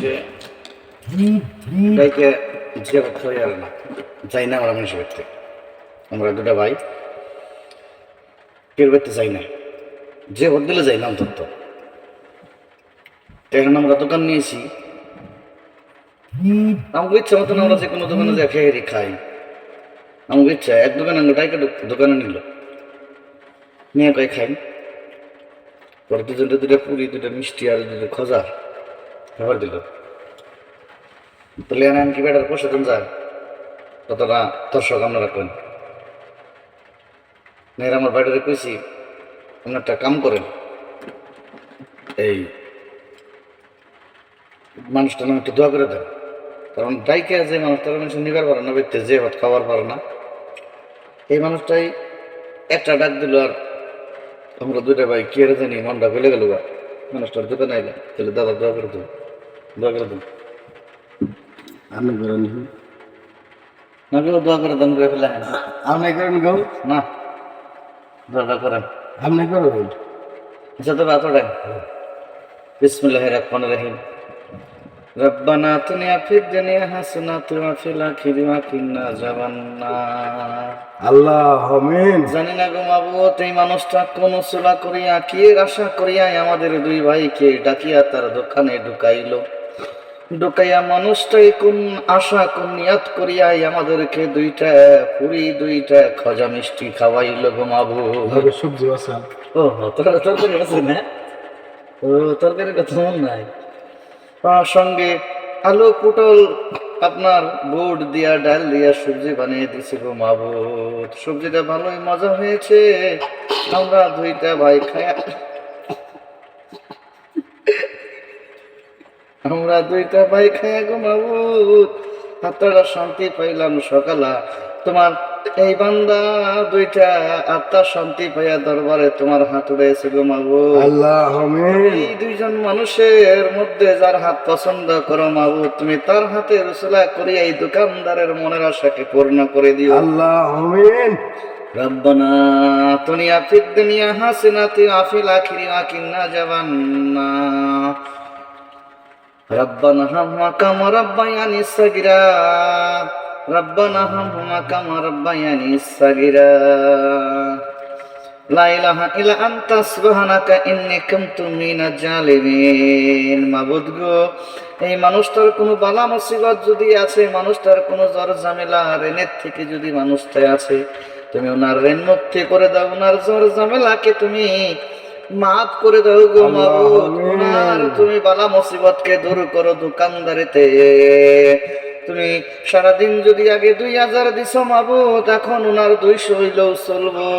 যে গাইকে যে কথা হয়ে আর না যাই না আমরা মানুষের বাড়িতে, আমরা দুটা ভাই কেউ বাড়িতে যাই না, যে ভোট দিলে যাই না অন্তত। এখন আমরা দোকান নিয়েছি, আমাকে ইচ্ছা মতন আমরা যে কোনো দোকানে যা খেয়ে খাই, আমাকে ইচ্ছা এক দোকানে ডাইকে দোকানে নিল নিয়ে কয়ে খাই, পরে দুজনটা দুটা পুরি দুটা মিষ্টি আর দুটো খোঁজা খাবার দিল। তাহলে আমি কি বেটার প্রসাদন যায় কতটা দর্শক আমরা রাখবেন মেয়ের আমার বাইরে কইছি, আপনি একটা কাম করেন, এই মানুষটা নাম একটু দোয়া করে দেন, কারণ ডাইকে যে মানুষটা মানুষ নিবার পারে না, বেরতে যে ভাত খাবার পারে না, এই মানুষটাই একটা ডাক দিল আর আমরা দুইটা ভাই কে জানি মনটা ফেলে গেল গা, মানুষটার দোকানে আইলাম। তাহলে দাদা দোয়া করে দেন, দোয়া করে দেন, আপনি করেন না কেউ দোয়া করে দেন করে ফেলে আপনি করেন গো না দোয়া করেন। আপনি করেন আচ্ছা তবে এতটাই বিসমিল্লাহির রহমানির রহিম। রব্বানা আতিনা ফিদ দুনিয়া হাসানাতাও ওয়া ফিল আখিরাতি ওয়াকিনা আযাবান্নার। আল্লাহ আমিন। জানি না গো মাবুদ, এই মানুষটা কোন সোলা করিয়া কি আশা করিয়া আমাদের দুই ভাইকে ডাকিয়া তার দোকানে ঢুকাইল, ঢুকাইয়া মানুষটাই কোন আশা কোন নিয়াত করিয়া আমাদেরকে দুইটা পুরি দুইটা খজা মিষ্টি খাওয়াইল গো মাবুদ। সবজি বাসা ও তরকারি আছে না, ও তরকারির কথা মন নাই, সঙ্গে আলু পটল আপনার বুট দিয়া ডাল দিয়া সবজি বানিয়ে দিছে গো মাবুদ। সবজিটা ভালোই মজা হয়েছে, আমরা দুইটা ভাই খায়া গো মাবুদ হাতটা শান্তি পাইলাম সকালা। তোমার এই বান্দা দুইটা আত্মা শান্তি পাইয়া দরবারে তোমার হাত উড়েছে গো মাবুদ। আল্লাহ আমিন। এই দুইজন মানুষের মধ্যে যার হাত পছন্দ করো মাবুদ, তুমি তার হাতে রসুলা করিয়া এই দোকানদারের মনের আশাকে পূর্ণ করে দিও। আল্লাহ আমিন। রব্বানা আতিনা ফিদ দুনিয়া হাসানাতাও ওয়া ফিল আখিরাতি ওয়াকিনা আযাবান্নার। রব্বানা হামহুমা কামা রাব্বায়ানি সাগীরা, রব্বানা হামহুমা কামা রাব্বায়ানি সাগীরা, লা ইলাহা ইল্লা আনতা সুবহানাকা ইন্নী কুনতু মিনাজ জালিমিন। মাবুদ গো, এই মানুষটার কোনো বালা মুসিবত যদি আছে, মানুষটার কোনো জ্বর ঝামেলা ঋণের থেকে যদি মানুষটাই আছে, তুমি ওনার ঋণ মুক্তি করে দাও, ওনার জ্বর ঝামেলাকে তুমি মাফ করে দাও গো মাবুদ। ওনার তুমি বালা মুসিবতকে দূর করো। দোকানদারিতে তুমি সারাদিন যদি আগে 2000 দিছো মাবুদ, এখন ওনার 200 হইলেও চলবো।